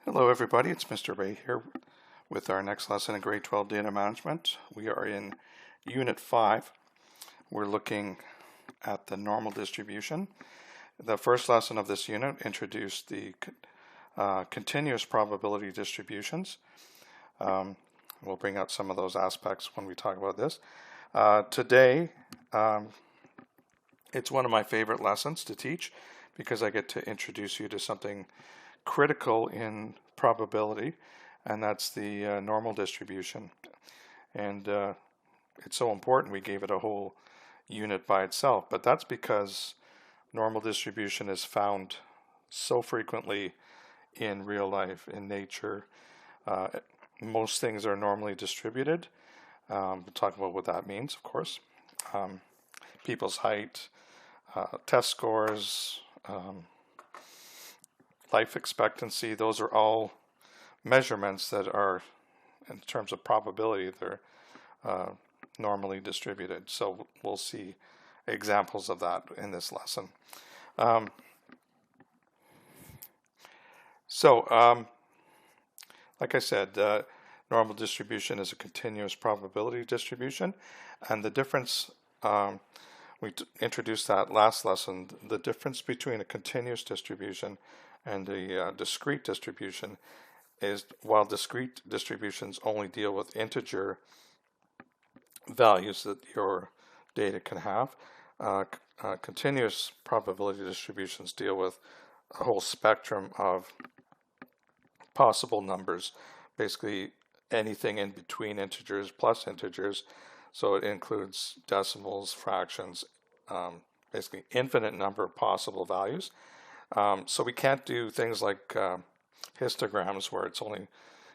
Hello everybody, it's Mr. Ray here with our next lesson in grade 12 data management. We are in unit 5. We're looking at the normal distribution. The first lesson of this unit introduced the continuous probability distributions. We'll bring out some of those aspects when we talk about this. Today, it's one of my favorite lessons to teach because I get to introduce you to something critical in probability, and that's the normal distribution. And it's so important we gave it a whole unit by itself, but that's because normal distribution is found so frequently in real life, in nature. Most things are normally distributed. We'll talk about what that means, of course. People's height, test scores, life expectancy, those are all measurements that are, in terms of probability, they're normally distributed. So we'll see examples of that in this lesson. Like I said, normal distribution is a continuous probability distribution, and the difference, we introduced that last lesson, the difference between a continuous distribution and a discrete distribution is, while discrete distributions only deal with integer values that your data can have, continuous probability distributions deal with a whole spectrum of possible numbers, basically anything in between integers plus integers. So it includes decimals, fractions, basically infinite number of possible values. So we can't do things like histograms where it's only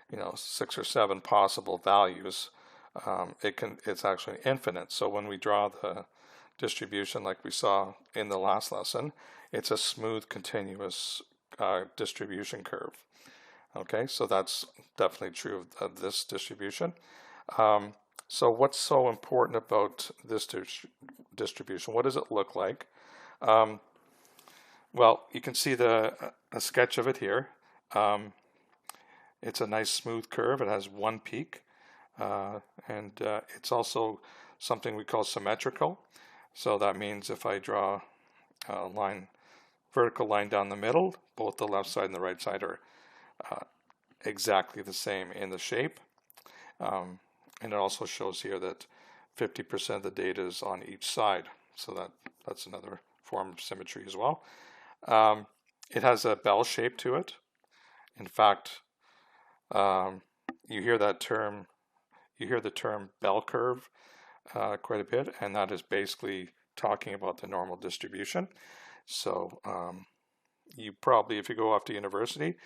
6 or 7 possible values. It's actually infinite. So when we draw the distribution like we saw in the last lesson, it's a smooth continuous distribution curve. Okay, so that's definitely true of this distribution. So what's so important about this distribution? What does it look like? Well, you can see a sketch of it here. It's a nice smooth curve. It has one peak, and it's also something we call symmetrical. So that means if I draw a vertical line down the middle, both the left side and the right side are exactly the same in the shape. And it also shows here that 50% of the data is on each side. So that's another form of symmetry as well. It has a bell shape to it. In fact, you hear the term bell curve quite a bit, and that is basically talking about the normal distribution. So you probably, if you go off to university,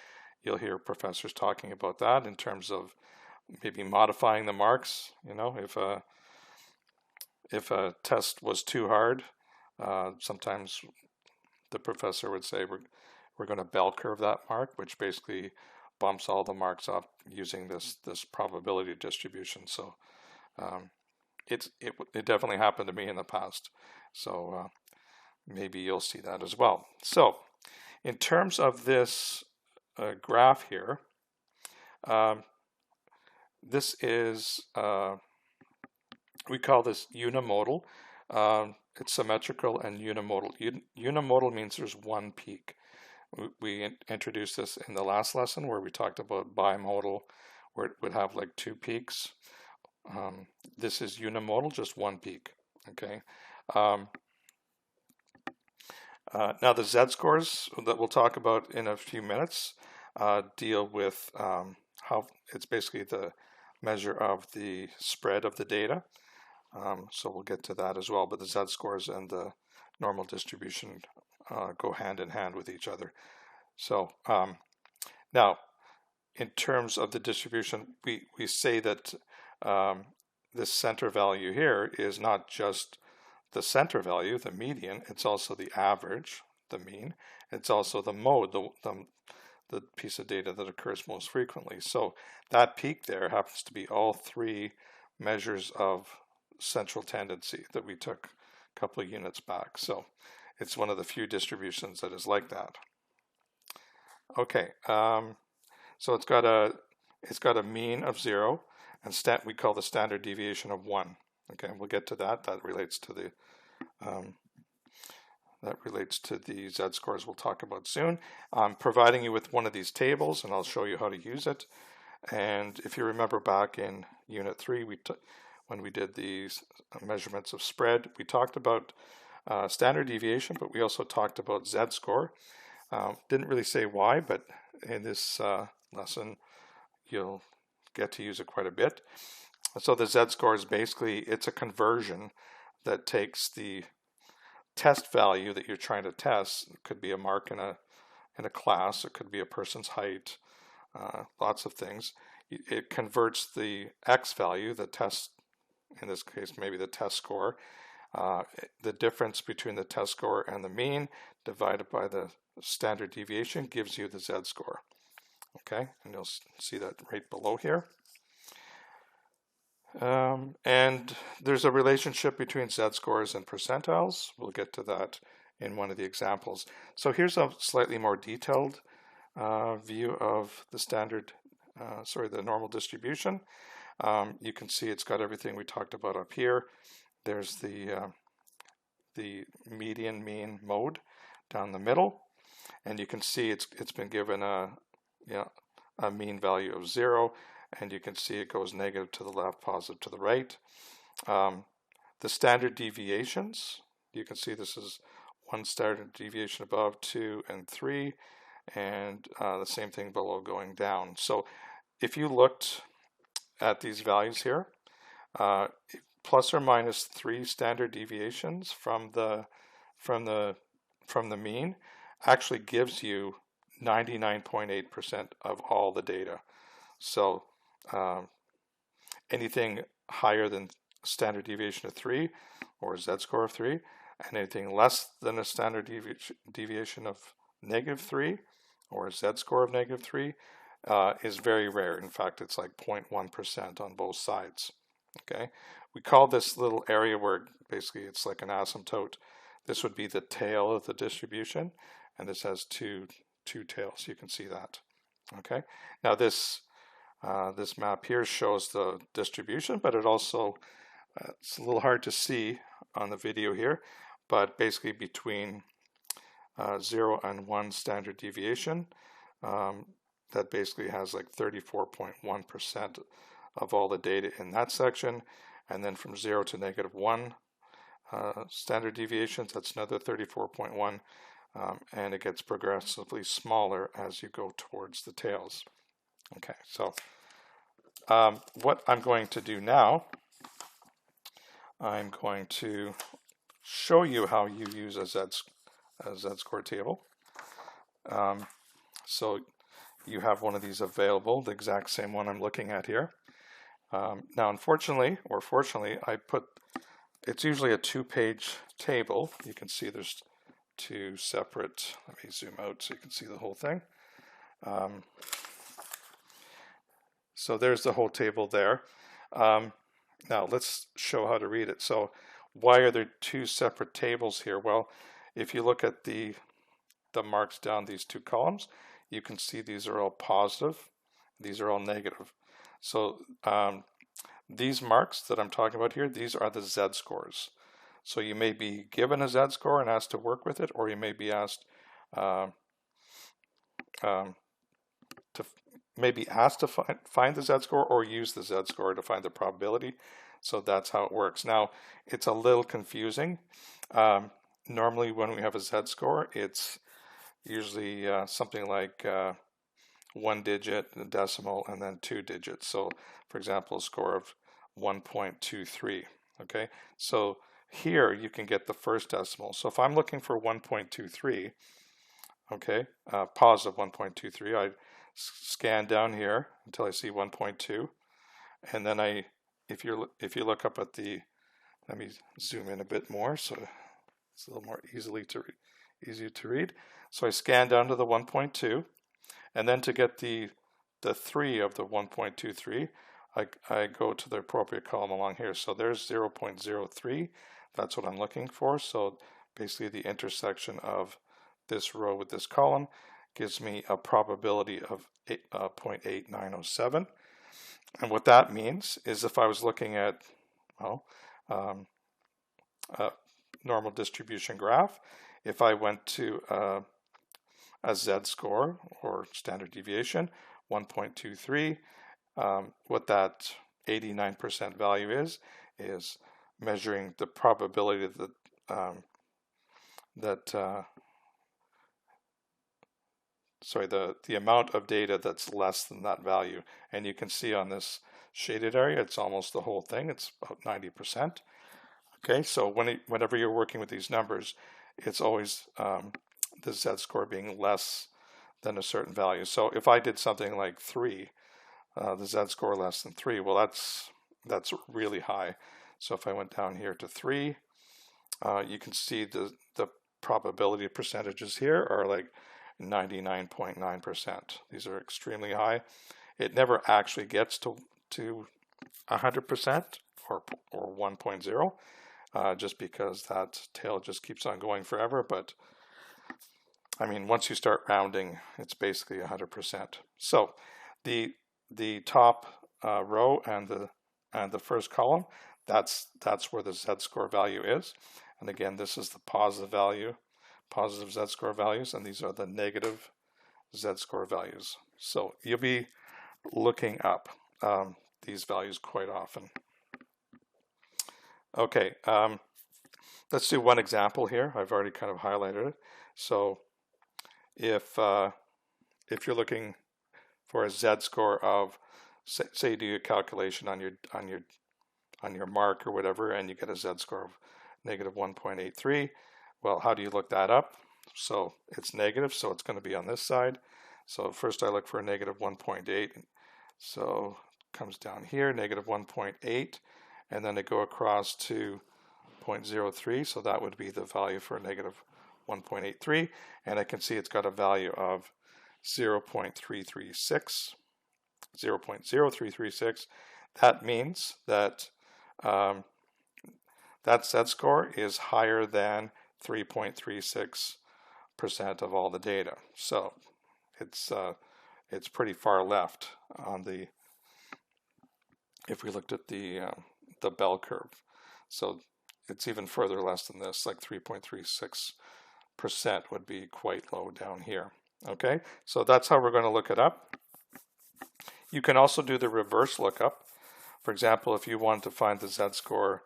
you'll hear professors talking about that in terms of maybe modifying the marks. If a test was too hard, sometimes the professor would say we're going to bell curve that mark, which basically bumps all the marks up using this probability distribution. So it definitely happened to me in the past. So maybe you'll see that as well. So in terms of this graph here, this is, we call this unimodal. It's symmetrical and unimodal. Unimodal means there's one peak. We introduced this in the last lesson where we talked about bimodal, where it would have like 2 peaks. This is unimodal, just one peak. Okay. Now the z-scores that we'll talk about in a few minutes deal with how it's basically the measure of the spread of the data. So we'll get to that as well, but the z-scores and the normal distribution go hand in hand with each other. So now, in terms of the distribution, we say that this center value here is not just the center value, the median, it's also the average, the mean. It's also the mode, the piece of data that occurs most frequently. So that peak there happens to be all 3 measures of central tendency that we took a couple of units back. So it's one of the few distributions that is like that. Okay, So it's got a mean of 0, and we call the standard deviation of 1. Okay, we'll get to that. That relates to the z-scores we'll talk about soon. I'm providing you with one of these tables, and I'll show you how to use it. And if you remember back in Unit 3, when we did these measurements of spread, we talked about standard deviation, but we also talked about z-score. Didn't really say why, but in this lesson, you'll get to use it quite a bit. So the z-score is basically, it's a conversion that takes the test value that you're trying to test. It could be a mark in a class, it could be a person's height, lots of things. It converts the x value, the test, in this case maybe the test score, the difference between the test score and the mean divided by the standard deviation gives you the z-score. Okay, and you'll see that right below here. And there's a relationship between z-scores and percentiles. We'll get to that in one of the examples. So here's a slightly more detailed view of the normal distribution. You can see it's got everything we talked about up here. There's the median, mean, mode down the middle, and you can see it's been given a mean value of 0. And you can see it goes negative to the left, positive to the right. The standard deviations, you can see this is 1 standard deviation above, 2 and 3, and the same thing below going down. So if you looked at these values here, plus or minus 3 standard deviations from the mean actually gives you 99.8% of all the data. So anything higher than standard deviation of 3 or z-score of 3, and anything less than a standard deviation of -3 or a z-score of -3 is very rare. In fact, it's like 0.1% on both sides. Okay, we call this little area where basically it's like an asymptote. This would be the tail of the distribution, and this has two tails. You can see that. Okay, now this map here shows the distribution, but it also, it's a little hard to see on the video here, but basically between 0 and 1 standard deviation, that basically has like 34.1% of all the data in that section, and then from 0 to -1 standard deviations, that's another 34.1, and it gets progressively smaller as you go towards the tails. Okay, so what I'm going to do now, I'm going to show you how you use a z-score table. So you have one of these available, the exact same one I'm looking at here. Now, unfortunately, or fortunately, it's usually a 2-page table. You can see there's 2 separate, let me zoom out so you can see the whole thing. So there's the whole table there. Now let's show how to read it. So why are there 2 separate tables here? Well, if you look at the marks down these 2 columns, you can see these are all positive, these are all negative. So these marks that I'm talking about here, these are the z-scores. So you may be given a z-score and asked to work with it, or you may be asked to find the z-score or use the z-score to find the probability. So that's how it works. Now, it's a little confusing. Normally when we have a z-score, it's usually something like 1 digit, a decimal, and then 2 digits. So for example, a score of 1.23. Okay, so here you can get the first decimal. So if I'm looking for 1.23, okay, positive 1.23, I scan down here until I see 1.2, and then if you look up at the, let me zoom in a bit more so it's a little more easy to read. So I scan down to the 1.2, and then to get the 3 of the 1.23, I go to the appropriate column along here. So there's 0.03. That's what I'm looking for. So basically the intersection of this row with this column gives me a probability of 0.8907. And what that means is if I was looking at, well, a normal distribution graph, if I went to a z-score or standard deviation, 1.23, what that 89% value is measuring the probability that the amount of data that's less than that value. And you can see on this shaded area, it's almost the whole thing. It's about 90%. Okay, so whenever you're working with these numbers, it's always the z-score being less than a certain value. So if I did something like 3, the z-score less than 3, well, that's really high. So if I went down here to 3, you can see the probability percentages here are like 99.9%. These are extremely high. It never actually gets to 100% or 1.0, just because that tail just keeps on going forever. But I mean, once you start rounding, it's basically 100%. So the top row and the first column, that's where the z-score value is. And again, this is the positive value, positive z-score values, and these are the negative z-score values. So you'll be looking up these values quite often. Okay, let's do one example here. I've already kind of highlighted it. So if you're looking for a z-score of, say you do a calculation on your mark or whatever, and you get a z-score of negative 1.83. Well, how do you look that up? So it's negative, so it's going to be on this side. So first I look for a negative 1.8. So it comes down here, negative 1.8, and then I go across to 0.03. So that would be the value for negative 1.83, and I can see it's got a value of 0.336. 0.0336. That means that that z-score is higher than 3.36% of all the data. So it's pretty far left on the, if we looked at the bell curve. So it's even further less than this, like 3.36% would be quite low down here. Okay, so that's how we're going to look it up. You can also do the reverse lookup. For example, if you wanted to find the z-score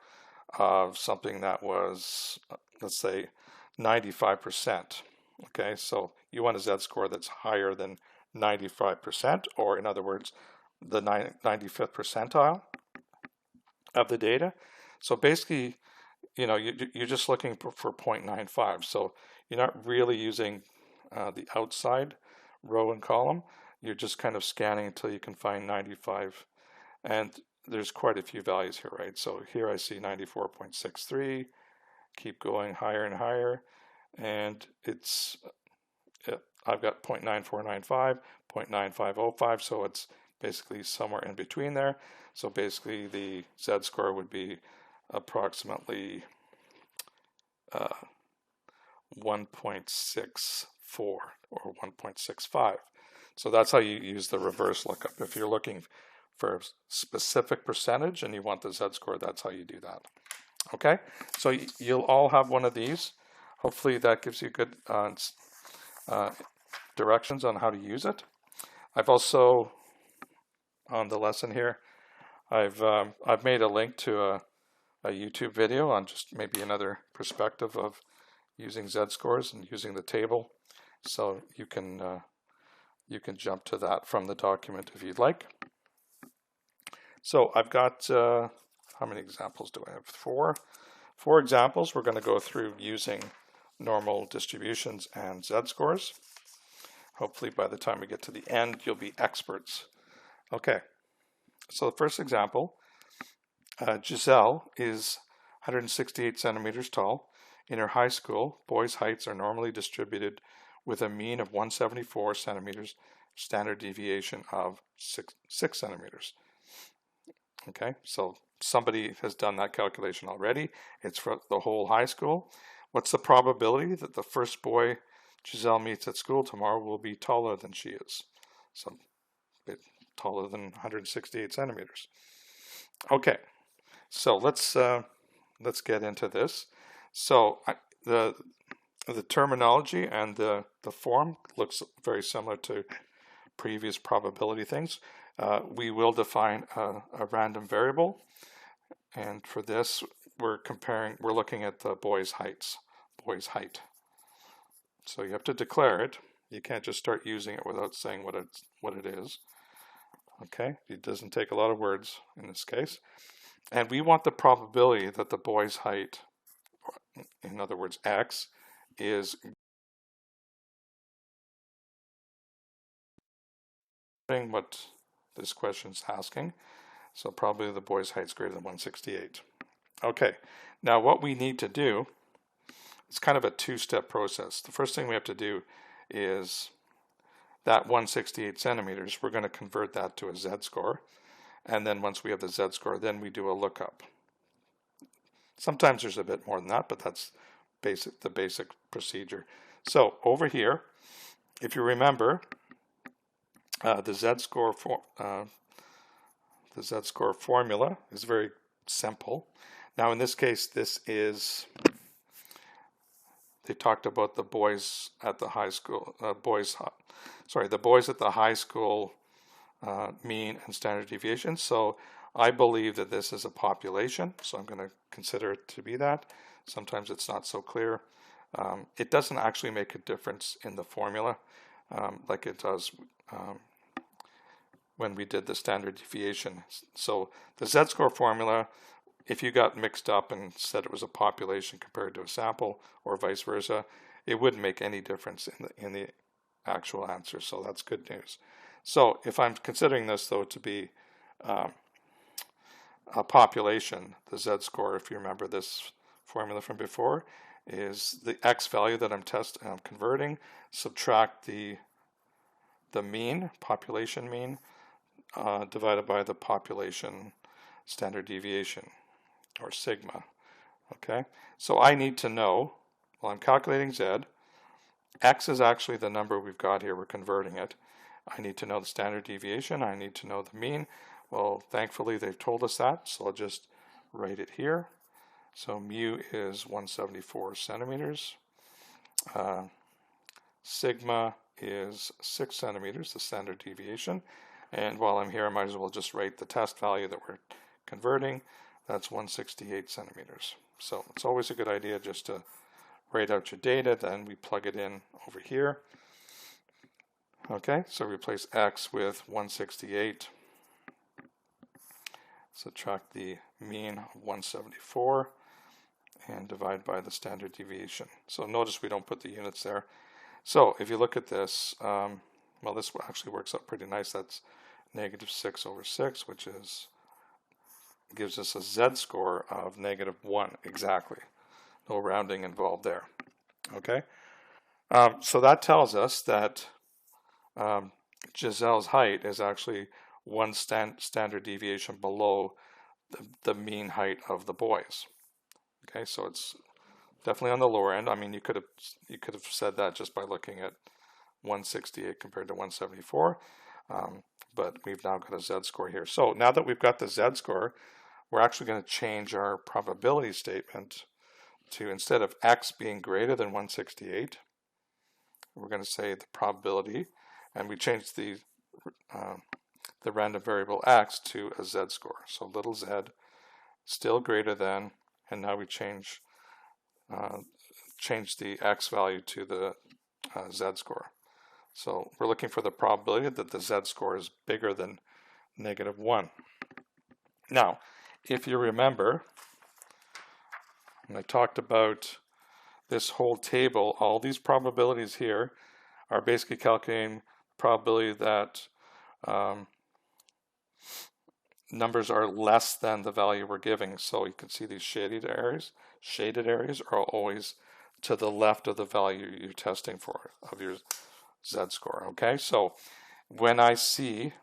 of something that was, let's say, 95%. Okay, so you want a z-score that's higher than 95%, or in other words, the 95th percentile of the data. So basically, you know, you're just looking for 0.95. So you're not really using the outside row and column. You're just kind of scanning until you can find 95. And there's quite a few values here, right? So here I see 94.63, keep going higher and higher, and it's, I've got 0.9495, 0.9505, so it's basically somewhere in between there. So basically the z-score would be approximately 1.64 or 1.65. So that's how you use the reverse lookup. If you're looking for a specific percentage and you want the z-score, that's how you do that. Okay, so you'll all have one of these. Hopefully that gives you good directions on how to use it. I've also, on the lesson here, I've made a link to a YouTube video on just maybe another perspective of using z-scores and using the table. So you can jump to that from the document if you'd like. So I've got, how many examples do I have? Four examples we're going to go through using normal distributions and z-scores. Hopefully by the time we get to the end, you'll be experts. Okay, so the first example, Giselle is 168 centimeters tall. In her high school, boys' heights are normally distributed with a mean of 174 centimeters, standard deviation of 6 centimeters. Okay, so somebody has done that calculation already. It's for the whole high school. What's the probability that the first boy Giselle meets at school tomorrow will be taller than she is. So a bit taller than 168 centimeters. Okay, so let's get into this. So the terminology and the form looks very similar to previous probability things. We will define a random variable, and for this we're looking at the boy's height. So you have to declare it. You can't just start using it without saying what it is. Okay, it doesn't take a lot of words in this case. And we want the probability that the boy's height, in other words, x, is what this question is asking. So probably the boy's height is greater than 168. Okay, now what we need to do, it's kind of a two-step process. The first thing we have to do is that 168 centimeters, we're going to convert that to a z-score. And then once we have the z-score, then we do a lookup. Sometimes there's a bit more than that, but that's the basic procedure. So over here, if you remember, the z-score formula is very simple. Now in this case, they talked about the boys at the high school, the boys at the high school mean and standard deviation. So I believe that this is a population, so I'm going to consider it to be that. Sometimes it's not so clear. It doesn't actually make a difference in the formula like it does when we did the standard deviation. So the z-score formula, if you got mixed up and said it was a population compared to a sample or vice versa, it wouldn't make any difference in the actual answer. So that's good news. So if I'm considering this though to be a population, the z-score, if you remember this formula from before, is the x value that I'm converting, subtract the mean, population mean, divided by the population standard deviation, or sigma. Okay, so I need to know, while I'm calculating z, x is actually the number we've got here, we're converting it. I need to know the standard deviation, I need to know the mean. Well, thankfully they've told us that, so I'll just write it here. So mu is 174 centimeters. Sigma is 6 centimeters, the standard deviation. And while I'm here, I might as well just write the test value that we're converting. That's 168 centimeters. So it's always a good idea just to write out your data, then we plug it in over here. Okay, so replace x with 168. Subtract the mean of 174 and divide by the standard deviation. So notice we don't put the units there. So if you look at this, well, this actually works out pretty nice. That's -6/6, which gives us a z-score of -1 exactly. No rounding involved there. Okay, so that tells us that Giselle's height is actually one standard deviation below the mean height of the boys. Okay, so it's definitely on the lower end. I mean, you could have said that just by looking at 168 compared to 174, but we've now got a z-score here. So now that we've got the z-score, we're actually going to change our probability statement to, instead of x being greater than 168, we're going to say the probability, and we change the random variable x to a z-score. So little z, still greater than, and now we change the x value to the z-score. So we're looking for the probability that the z-score is bigger than -1. Now, if you remember, when I talked about this whole table, all these probabilities here are basically calculating probability that numbers are less than the value we're giving. So you can see these shaded areas are always to the left of the value you're testing for of your z-score. Okay, so when I see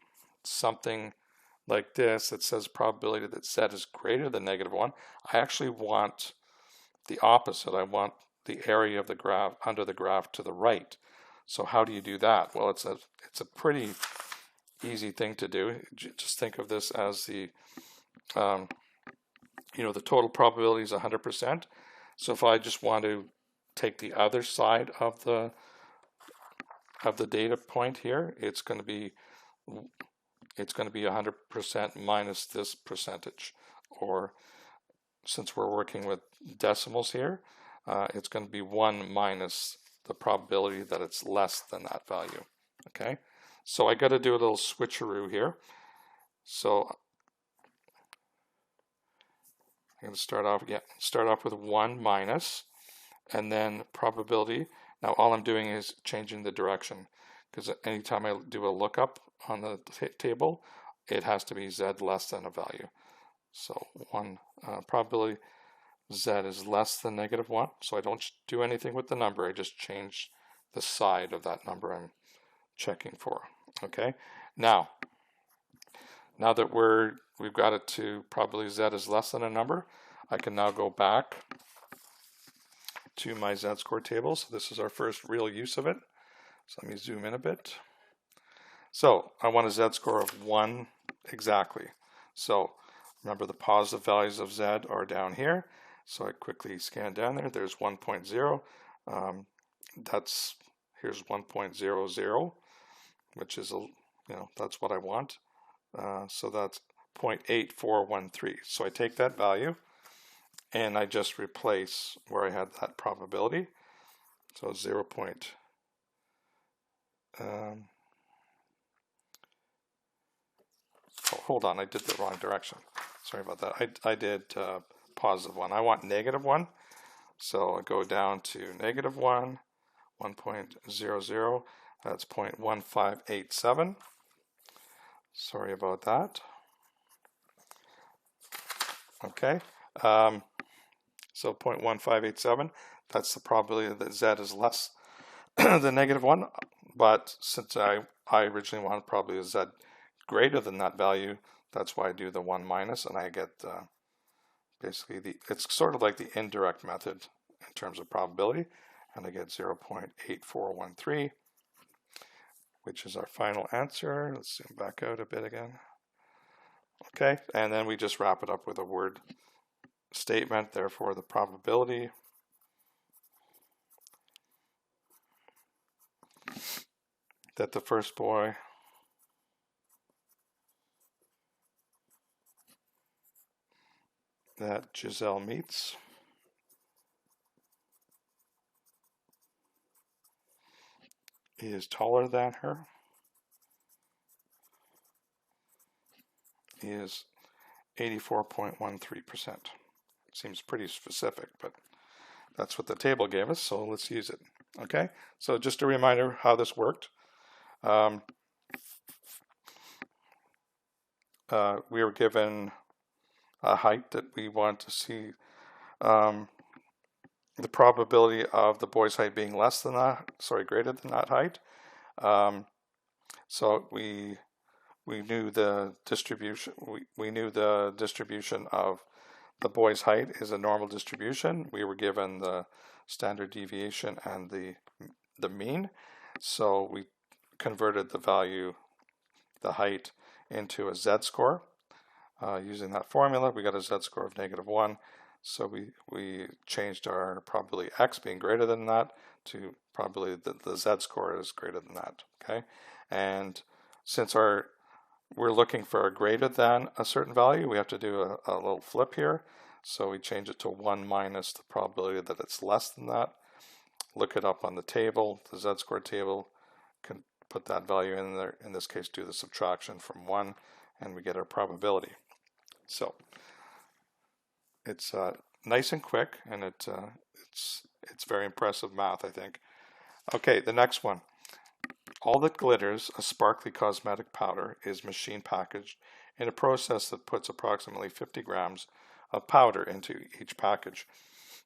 something like this that says probability that z is greater than -1, I actually want the opposite. I want the area of the graph under the graph to the right. So how do you do that? Well, it's a pretty easy thing to do. Just think of this as the the total probability is 100%. So if I just want to take the other side of the data point here, it's going to be 100% minus this percentage, or since we're working with decimals here, it's going to be 1 minus the probability that it's less than that value. Okay, so I got to do a little switcheroo here. So I'm going to start off with 1 minus, and then probability. Now all I'm doing is changing the direction, because anytime I do a lookup on the table, it has to be z less than a value. So probability z is less than -1, so I don't do anything with the number, I just change the side of that number I'm checking for. Okay, now that we've got it to probability z is less than a number, I can now go back to my z-score table. So this is our first real use of it. So let me zoom in a bit. So I want a z-score of 1 exactly. So remember, the positive values of z are down here. So I quickly scan down there. There's 1.0. Here's 1.00, which is that's what I want. So that's 0.8413. So I take that value and I just replace where I had that probability. So 0. Hold on, I did the wrong direction. Sorry about that. I did +1. I want -1. So I go down to -1, 1.00. That's 0.1587. Sorry about that. Okay. So 0.1587, that's the probability that z is less than -1. But since I originally wanted probably a z greater than that value, that's why I do the 1 minus, and I get basically it's sort of like the indirect method in terms of probability, and I get 0.8413, which is our final answer. Let's zoom back out a bit again. Okay, and then we just wrap it up with a word statement. Therefore, the probability that the first boy that Giselle meets is taller than her is 84.13%. Seems pretty specific, but that's what the table gave us, so let's use it. Okay, so just a reminder how this worked. We were given a height that we want to see the probability of the boy's height being greater than that height. So we knew the distribution. We knew the distribution of the boy's height is a normal distribution. We were given the standard deviation and the mean. So we converted the value, the height, into a z-score. Using that formula, we got a z-score of -1. So we changed our probability x being greater than that to probability that the z-score is greater than that. Okay, and since we're looking for a greater than a certain value, we have to do a little flip here. So we change it to 1 minus the probability that it's less than that. Look it up on the table, the z-score table, can put that value in there. In this case, do the subtraction from 1, and we get our probability. So it's nice and quick, and it's very impressive math, I think. Okay, the next one. All that glitters, a sparkly cosmetic powder, is machine packaged in a process that puts approximately 50 grams of powder into each package.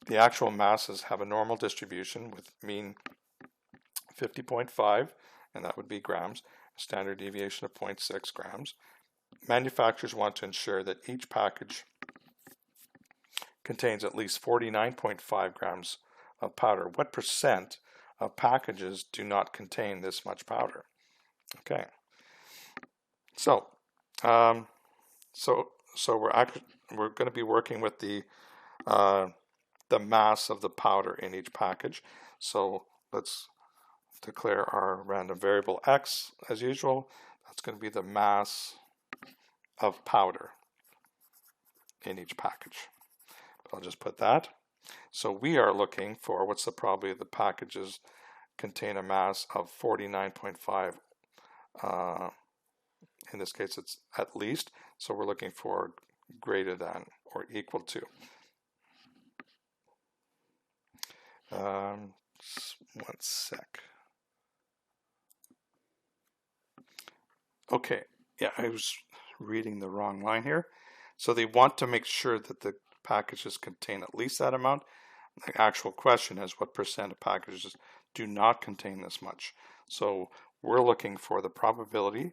The actual masses have a normal distribution with mean 50.5, and that would be grams, standard deviation of 0.6 grams. Manufacturers want to ensure that each package contains at least 49.5 grams of powder. What percent of packages do not contain this much powder? Okay. So, we're going to be working with the mass of the powder in each package. So let's declare our random variable x as usual. That's going to be the mass of powder in each package. I'll just put that. So we are looking for what's the probability the packages contain a mass of 49.5. In this case, it's at least. So we're looking for greater than or equal to. One sec. Okay, yeah, I was reading the wrong line here. So they want to make sure that the packages contain at least that amount. The actual question is what percent of packages do not contain this much. So we're looking for the probability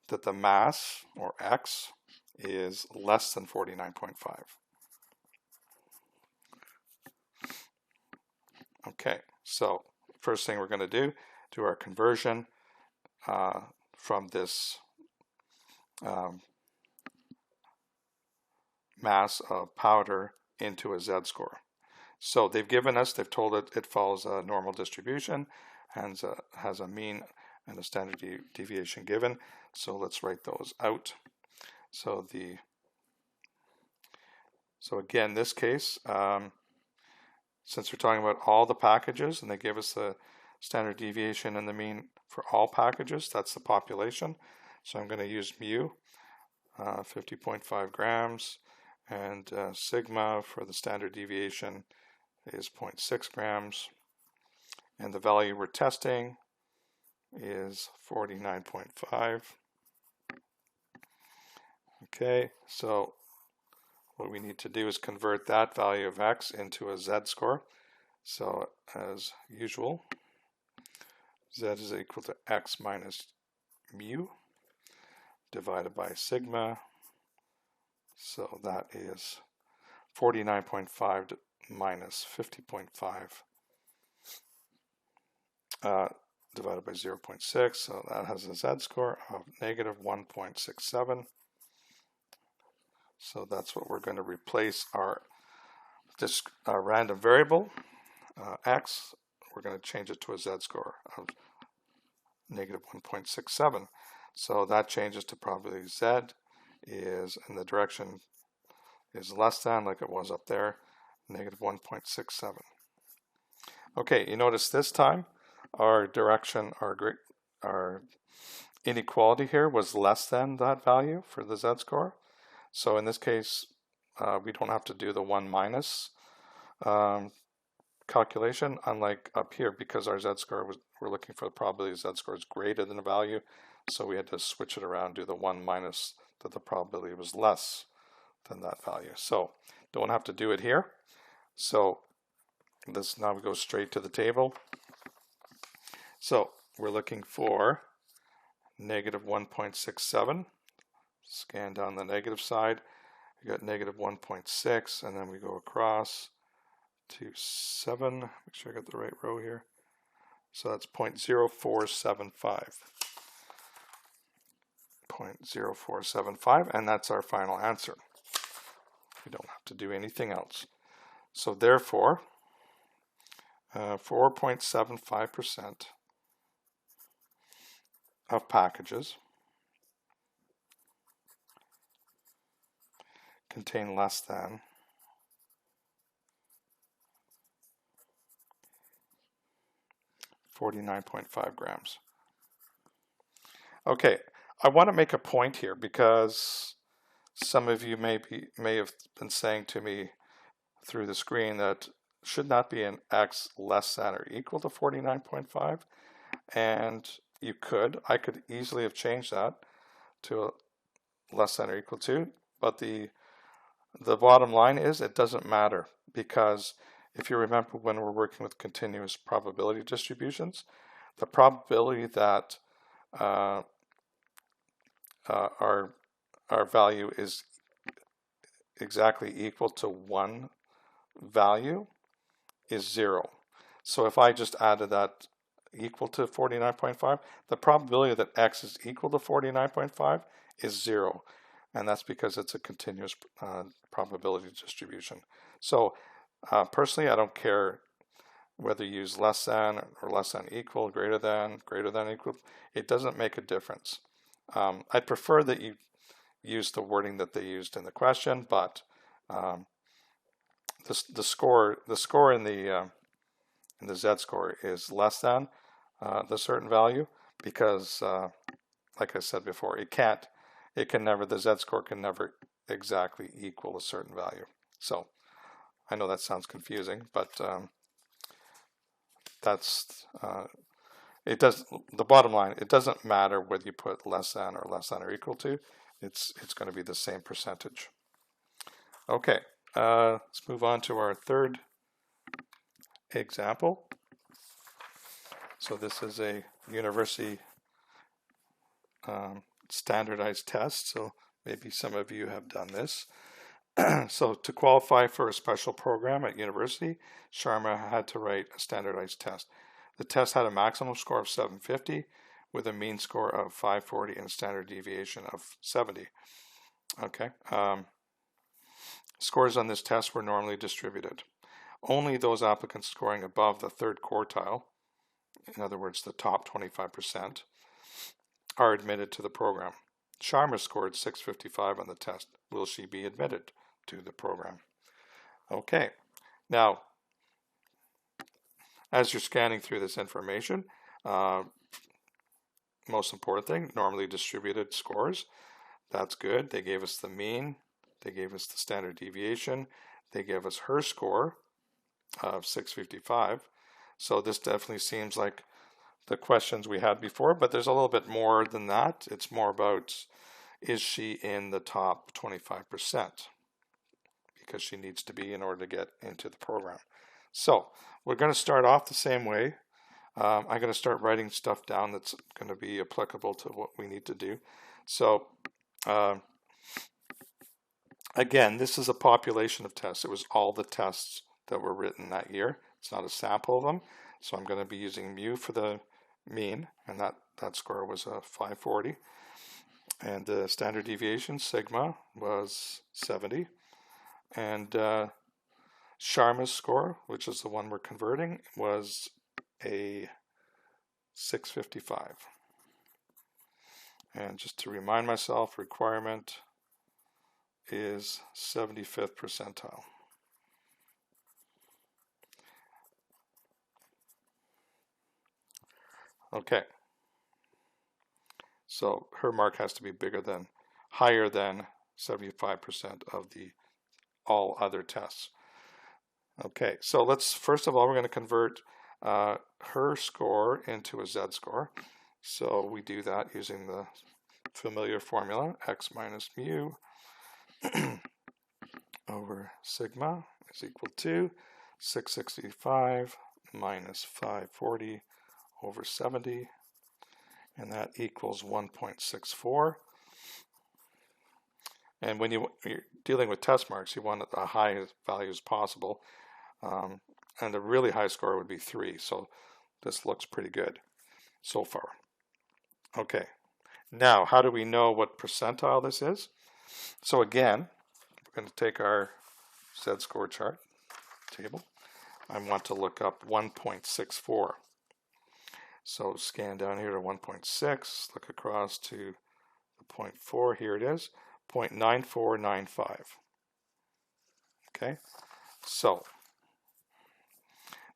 that the mass, or x, is less than 49.5. Okay, so first thing we're going to do our conversion from this mass of powder into a z-score. So they've told it it follows a normal distribution and has a mean and a standard deviation given. So let's write those out. So again, this case, since we're talking about all the packages and they give us the standard deviation and the mean for all packages, that's the population. So I'm going to use mu, 50.5 grams, and sigma for the standard deviation is 0.6 grams, and the value we're testing is 49.5. Okay, so what we need to do is convert that value of x into a z-score. So as usual, z is equal to x minus mu divided by sigma. So that is 49.5 minus 50.5 divided by 0.6. So that has a z-score of negative 1.67. So that's what we're going to replace our random variable x. We're going to change it to a z-score of negative 1.67. So that changes to probability z is in the direction is less than, like it was up there, negative 1.67. Okay, you notice this time our direction, our inequality here was less than that value for the z-score. So in this case, we don't have to do the 1 minus calculation, unlike up here, because our z-score we're looking for the probability z-score is greater than the value, so we had to switch it around, do the 1 minus that the probability was less than that value. So don't have to do it here. So this now we go straight to the table. So we're looking for negative 1.67. Scan down the negative side. We got negative 1.6, and then we go across to 7. Make sure I got the right row here. So that's 0.0475. 0.0475, and that's our final answer. We don't have to do anything else. So therefore, 4.75% of packages contain less than 49.5 grams. Okay, I want to make a point here because some of you may have been saying to me through the screen that should not be an x less than or equal to 49.5, and I could easily have changed that to less than or equal to, but the bottom line is it doesn't matter, because if you remember when we're working with continuous probability distributions, the probability that our value is exactly equal to one value is 0. So if I just added that equal to 49.5, the probability that x is equal to 49.5 is 0. And that's because it's a continuous probability distribution. So personally, I don't care whether you use less than or less than equal, greater than equal. It doesn't make a difference. I'd prefer that you use the wording that they used in the question, but the score in the z-score is less than the certain value because, like I said before, the z-score can never exactly equal a certain value. So I know that sounds confusing, but that's the bottom line. It doesn't matter whether you put less than or equal to. It's going to be the same percentage. Okay, let's move on to our third example. So this is a university standardized test. So maybe some of you have done this. So to qualify for a special program at university, Sharma had to write a standardized test. The test had a maximum score of 750 with a mean score of 540 and a standard deviation of 70. Okay. Scores on this test were normally distributed. Only those applicants scoring above the third quartile, in other words, the top 25%, are admitted to the program. Sharma scored 655 on the test. Will she be admitted to the program? Okay. Now, as you're scanning through this information, most important thing, normally distributed scores. That's good. They gave us the mean. They gave us the standard deviation. They gave us her score of 655. So this definitely seems like the questions we had before, but there's a little bit more than that. It's more about, is she in the top 25%? Because she needs to be in order to get into the program. So we're going to start off the same way. I'm going to start writing stuff down that's going to be applicable to what we need to do. So again, this is a population of tests. It was all the tests that were written that year. It's not a sample of them. So I'm going to be using mu for the mean, and that score was a 540. And the standard deviation, sigma, was 70. And Sharma's score, which is the one we're converting, was a 655. And just to remind myself, requirement is 75th percentile. Okay. So her mark has to be higher than 75% of the all other tests. Okay, so first of all, we're going to convert her score into a z-score. So we do that using the familiar formula, x minus mu over sigma is equal to 665 minus 540 over 70, and that equals 1.64. And when you're dealing with test marks, you want the highest values possible. And the really high score would be 3. So this looks pretty good so far. Okay. Now, how do we know what percentile this is? So again, we're going to take our z-score chart table. I want to look up 1.64. So scan down here to 1.6, look across to the 0.4, here it is, 0.9495. Okay, so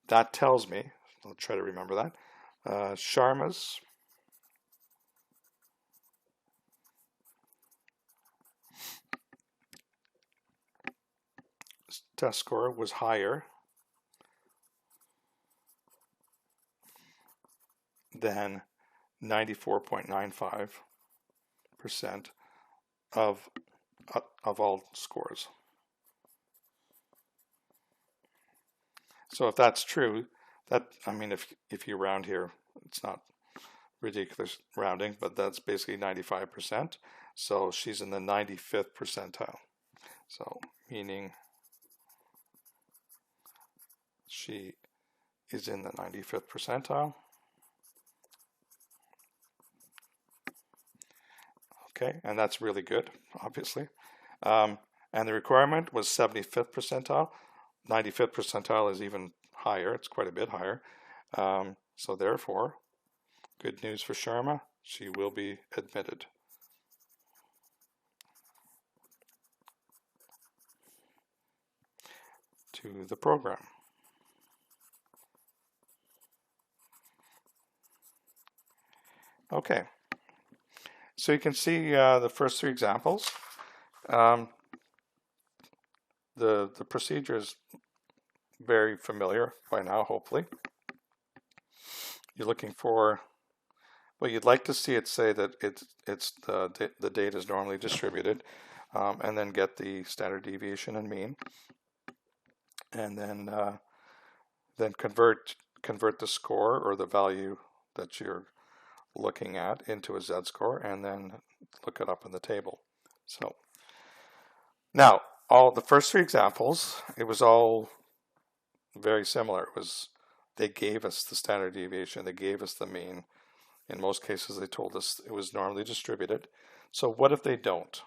that tells me, I'll try to remember that, Sharma's test score was higher than 94.95% of all scores. So if that's true, if you round here, it's not ridiculous rounding, but that's basically 95%. So she's in the 95th percentile. So meaning she is in the 95th percentile. Okay, and that's really good, obviously. And the requirement was 75th percentile. 95th percentile is even higher. It's quite a bit higher. So therefore, good news for Sharma. She will be admitted. To the program. Okay, so you can see the first three examples. The procedure is very familiar by now, hopefully. You're looking for, well, you'd like to see it say that the data is normally distributed, and then get the standard deviation and mean, and then convert the score or the value that you're looking at into a z-score, and then look it up in the table. So now, all the first three examples, it was all very similar. It was, they gave us the standard deviation, they gave us the mean. In most cases, they told us it was normally distributed. So what if they don't?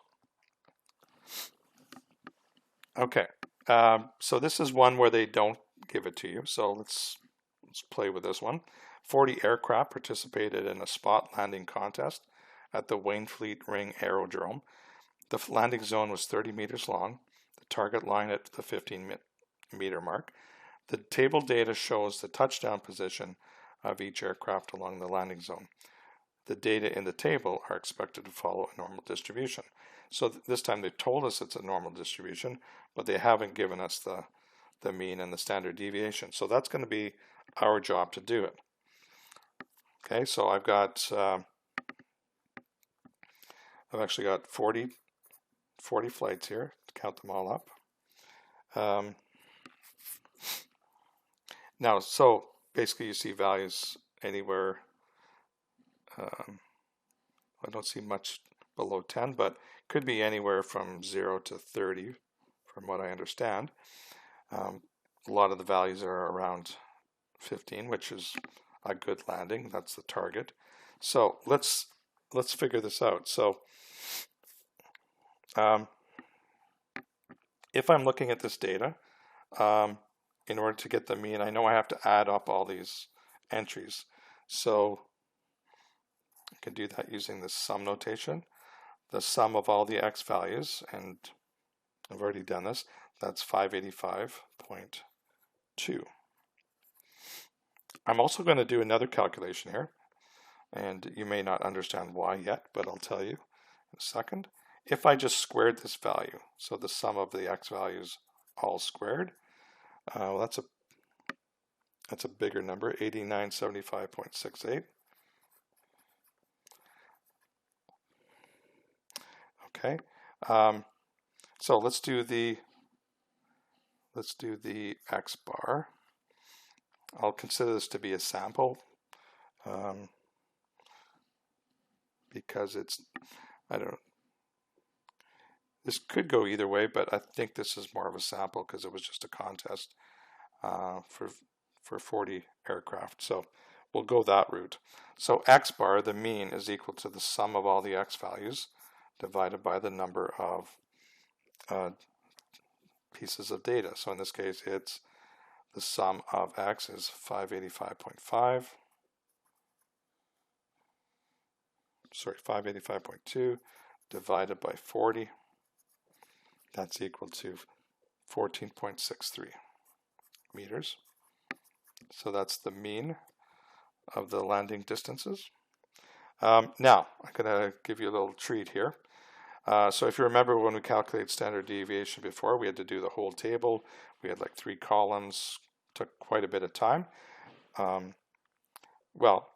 Okay, so this is one where they don't give it to you. So let's play with this one. 40 aircraft participated in a spot landing contest at the Wainfleet Ring Aerodrome. The landing zone was 30 meters long, the target line at the 15-meter mark. The table data shows the touchdown position of each aircraft along the landing zone. The data in the table are expected to follow a normal distribution. So this time they told us it's a normal distribution, but they haven't given us the mean and the standard deviation. So that's going to be our job to do it. Okay, so I've actually got 40 flights here, to count them all up. Now, so basically you see values anywhere, I don't see much below 10, but could be anywhere from 0 to 30 from what I understand. A lot of the values are around 15, which is a good landing. That's the target. So let's figure this out. So if I'm looking at this data, in order to get the mean, I know I have to add up all these entries. So I can do that using the sum notation. The sum of all the x values, and I've already done this, that's 585.2. I'm also going to do another calculation here, and you may not understand why yet, but I'll tell you in a second. If I just squared this value, so the sum of the x values all squared, well, that's a bigger number, 8975.68. Okay, so let's do the x bar. I'll consider this to be a sample because it's, this could go either way, but I think this is more of a sample because it was just a contest for 40 aircraft. So we'll go that route. So x bar, the mean, is equal to the sum of all the x values divided by the number of pieces of data. So in this case, it's the sum of x is 585.5. Sorry, 585.2 divided by 40. That's equal to 14.63 meters. So that's the mean of the landing distances. Now, I'm going to give you a little treat here. So if you remember when we calculated standard deviation before, we had to do the whole table. We had like 3 columns, took quite a bit of time. Well,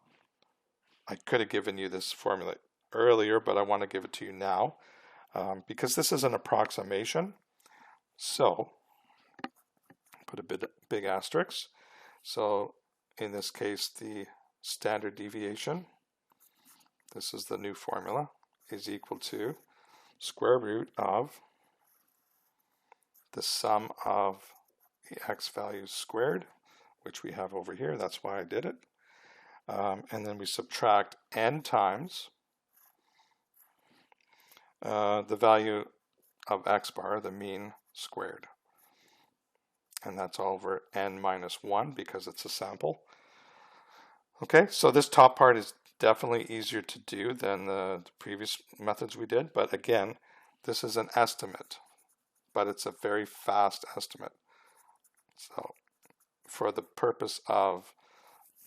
I could have given you this formula earlier, but I want to give it to you now because this is an approximation. So put a big asterisk. So in this case, the standard deviation, this is the new formula, is equal to square root of the sum of the x values squared, which we have over here. That's why I did it. And then we subtract n times the value of x bar, the mean squared. And that's all over n minus 1 because it's a sample. Okay, so this top part is definitely easier to do than the previous methods we did. But again, this is an estimate, but it's a very fast estimate. So for the purpose of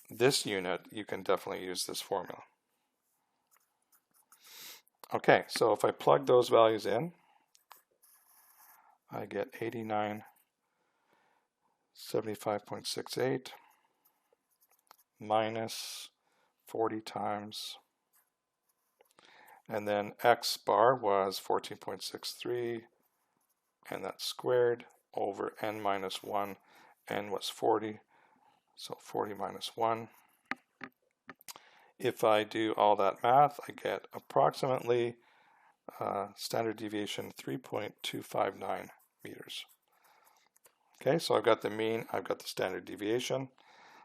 this unit, you can definitely use this formula. Okay, so if I plug those values in, I get 8975.68 minus 40 times, and then x bar was 14.63, and that's squared over n minus 1. N was 40, so 40 minus 1. If I do all that math, I get approximately standard deviation 3.259 meters. Okay, so I've got the mean, I've got the standard deviation.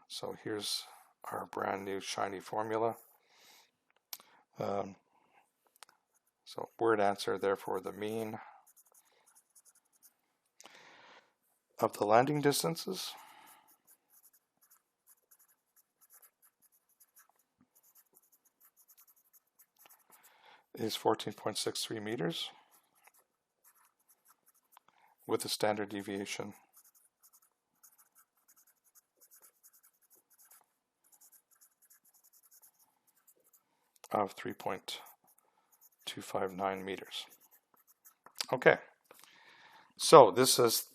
So here's our brand new shiny formula. So word answer, therefore the mean of the landing distances is 14.63 meters with a standard deviation of 3.259 meters. Okay, so this is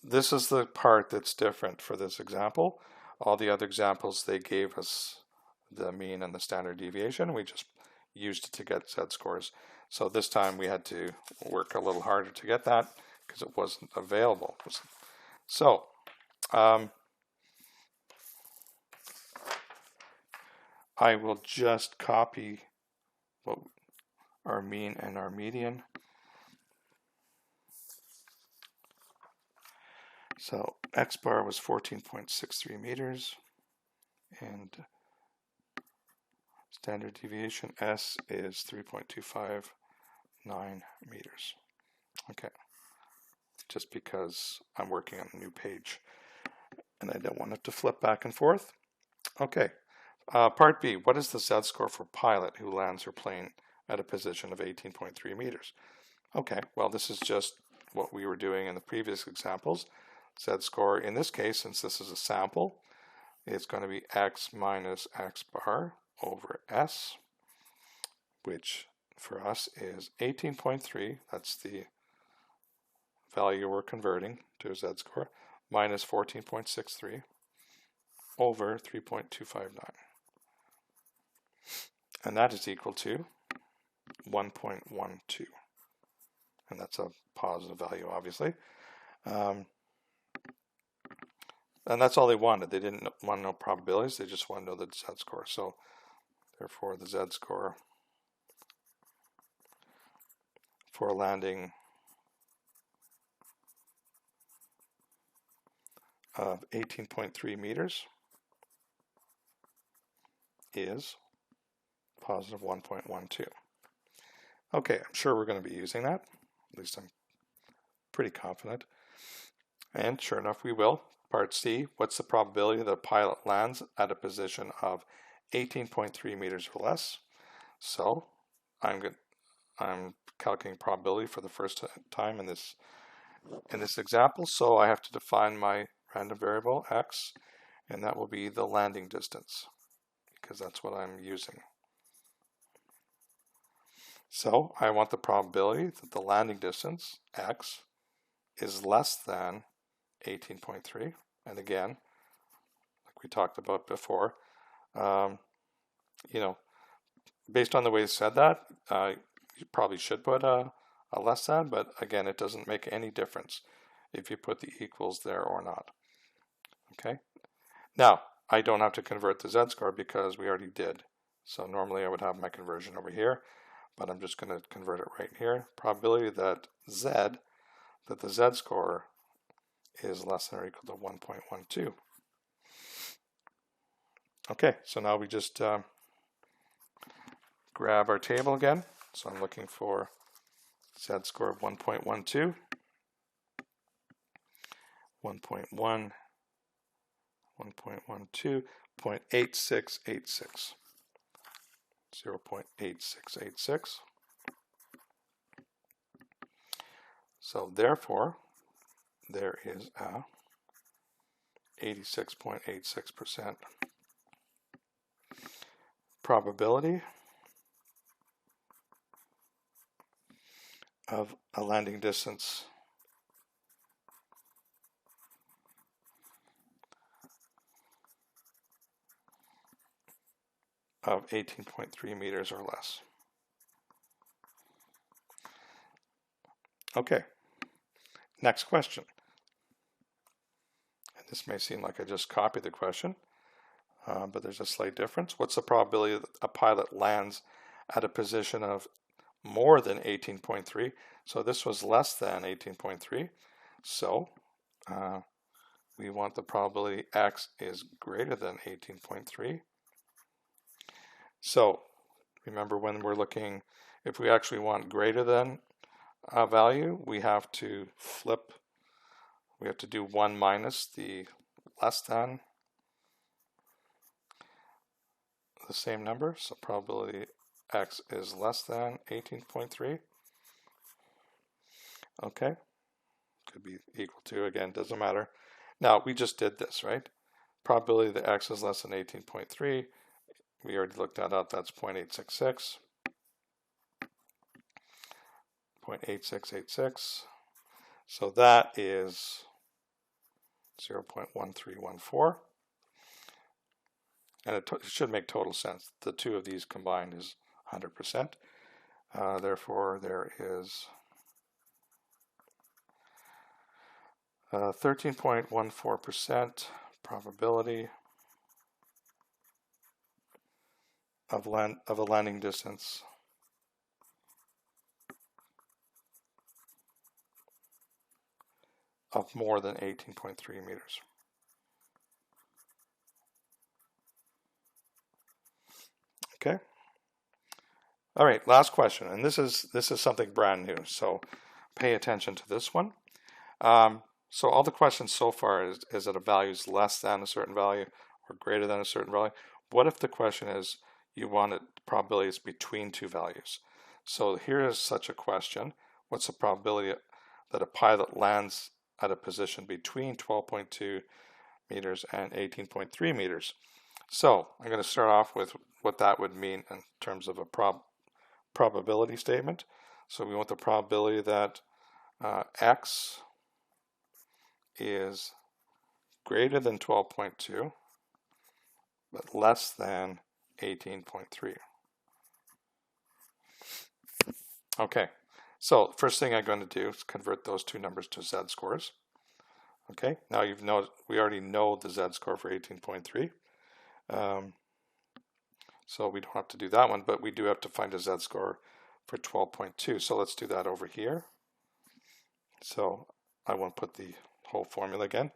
the part that's different for this example. All the other examples, they gave us the mean and the standard deviation. We just used it to get z-scores. So this time we had to work a little harder to get that because it wasn't available. So I will just copy our mean and our median. So x bar was 14.63 meters, and standard deviation S is 3.259 meters. Okay, just because I'm working on a new page and I don't want it to flip back and forth. Okay, part B, what is the z-score for pilot who lands her plane at a position of 18.3 meters? Okay, well this is just what we were doing in the previous examples. Z-score in this case, since this is a sample, it's going to be x minus x bar over s, which for us is 18.3, that's the value we're converting to a z-score, minus 14.63 over 3.259. And that is equal to 1.12. And that's a positive value, obviously. And that's all they wanted. They didn't want to know probabilities. They just want to know the z-score. So therefore, the z-score for landing of 18.3 meters is positive 1.12. Okay, I'm sure we're going to be using that. At least I'm pretty confident. And sure enough, we will. Part C, what's the probability that a pilot lands at a position of 18.3 meters or less? So I'm calculating probability for the first time in this example. So I have to define my random variable x, and that will be the landing distance because that's what I'm using. So I want the probability that the landing distance x is less than 18.3, and again, like we talked about before, you know, based on the way you said that, you probably should put a less than, but again, it doesn't make any difference if you put the equals there or not. Okay, now I don't have to convert the z-score because we already did. So normally I would have my conversion over here, but I'm just going to convert it right here. Probability that the z-score is less than or equal to 1.12. Okay, so now we just grab our table again. So I'm looking for z-score of 1.12, 1.1, 1.12, 0.8686, 0.8686. So therefore, there is a 86.86% probability of a landing distance of 18.3 meters or less. Okay, next question. And this may seem like I just copied the question, but there's a slight difference. What's the probability that a pilot lands at a position of more than 18.3? So this was less than 18.3. So we want the probability x is greater than 18.3. So remember, when we're looking, if we actually want greater than a value, we have to flip. We have to do 1 minus the less than the same number. So probability x is less than 18.3. Okay, could be equal to, again, doesn't matter. Now we just did this, right? Probability that x is less than 18.3. We already looked that up. That's 0.866. 0.8686. So that is 0.1314. And it should make total sense. The two of these combined is 100%. Therefore, there is 13.14% probability of a landing distance of more than 18.3 meters. Okay. All right, last question, and this is something brand new, so pay attention to this one. So all the questions so far is that a value is less than a certain value or greater than a certain value. What if the question is you wanted probabilities between two values? So here is such a question. What's the probability that a pilot lands at a position between 12.2 meters and 18.3 meters? So I'm going to start off with what that would mean in terms of a probability statement. So we want the probability that x is greater than 12.2 but less than 18.3. Okay, so first thing I'm going to do is convert those two numbers to z-scores. Okay, now we already know the z-score for 18.3. So we don't have to do that one, but we do have to find a z-score for 12.2. So let's do that over here. So I won't put the whole formula again,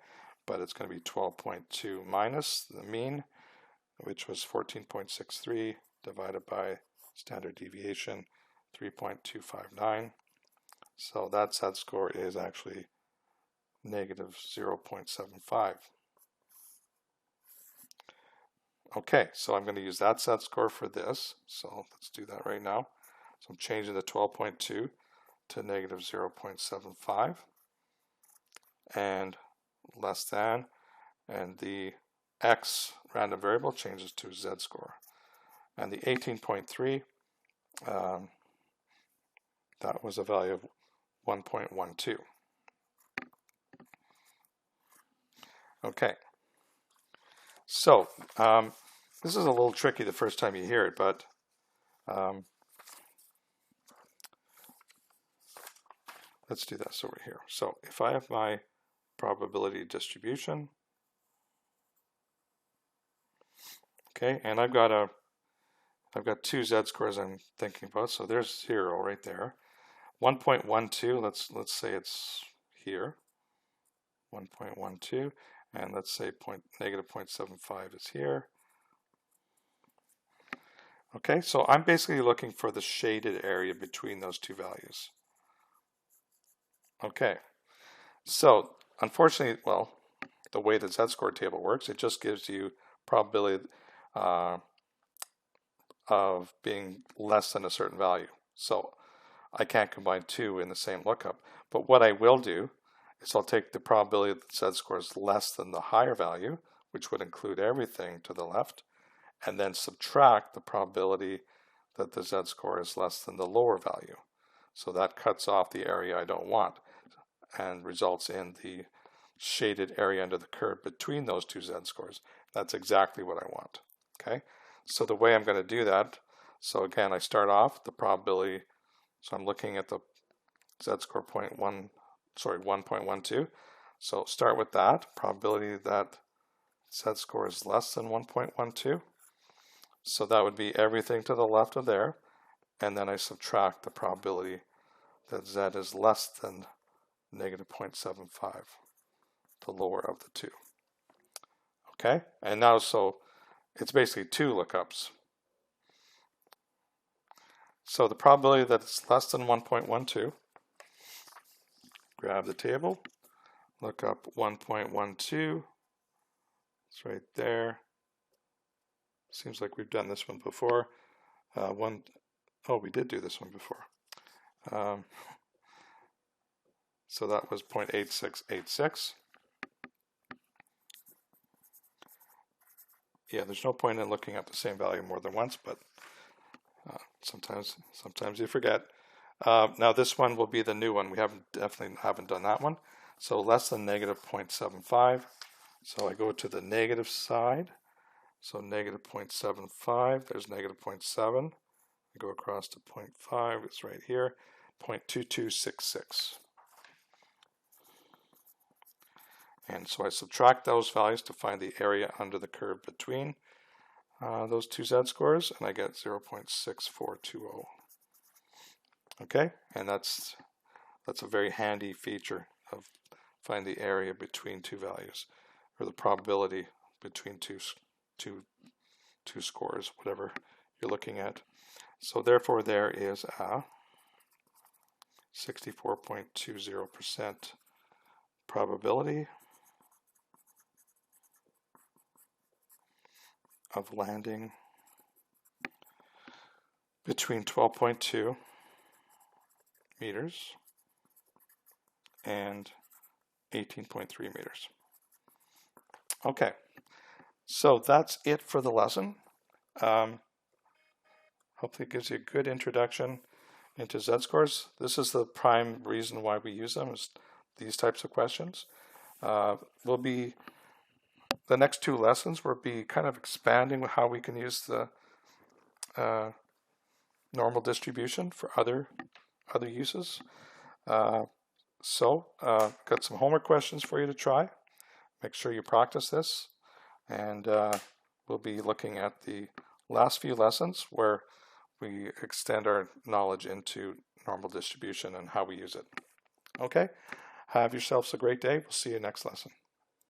but it's going to be 12.2 minus the mean, which was 14.63, divided by standard deviation 3.259. So that z-score is actually negative 0.75. Okay, so I'm going to use that z-score for this. So let's do that right now. So I'm changing the 12.2 to negative 0.75 and less than, and the x random variable changes to z-score. And the 18.3, that was a value of 1.12. Okay, so this is a little tricky the first time you hear it, but let's do this over here. So if I have my probability distribution, okay, and I've got two z-scores I'm thinking about. So there's 0 right there. 1.12, let's say it's here. 1.12, and let's say negative 0.75 is here. Okay, so I'm basically looking for the shaded area between those two values. Okay, so unfortunately, well, the way the z-score table works, it just gives you probability of being less than a certain value. So I can't combine two in the same lookup. But what I will do is I'll take the probability that the z-score is less than the higher value, which would include everything to the left, and then subtract the probability that the z-score is less than the lower value. So that cuts off the area I don't want and results in the shaded area under the curve between those two z-scores. That's exactly what I want. Okay, so the way I'm going to do that, so again, I start off the probability, so I'm looking at the z-score 1.12. So start with that, probability that z-score is less than 1.12. So that would be everything to the left of there, and then I subtract the probability that z is less than negative 0.75, the lower of the two. Okay, and now so it's basically two lookups. So the probability that it's less than 1.12, grab the table, look up 1.12, it's right there. Seems like we've done this one before. Oh, we did do this one before. So that was 0.8686. Yeah, there's no point in looking at the same value more than once, but sometimes you forget. Now this one will be the new one. We definitely haven't done that one. So less than negative 0.75. So I go to the negative side. So negative 0.75, there's negative 0.7. I go across to 0.5, it's right here, 0.2266. And so I subtract those values to find the area under the curve between those two z-scores, and I get 0.6420. Okay, and that's a very handy feature of finding the area between two values, or the probability between two scores, whatever you're looking at. So therefore there is a 64.20% probability of landing between 12.2 meters and 18.3 meters. Okay, so that's it for the lesson. Hopefully it gives you a good introduction into z-scores. This is the prime reason why we use them, is these types of questions. The next two lessons will be kind of expanding how we can use the normal distribution for other uses. Got some homework questions for you to try. Make sure you practice this, and we'll be looking at the last few lessons where we extend our knowledge into normal distribution and how we use it. Okay, have yourselves a great day. We'll see you next lesson.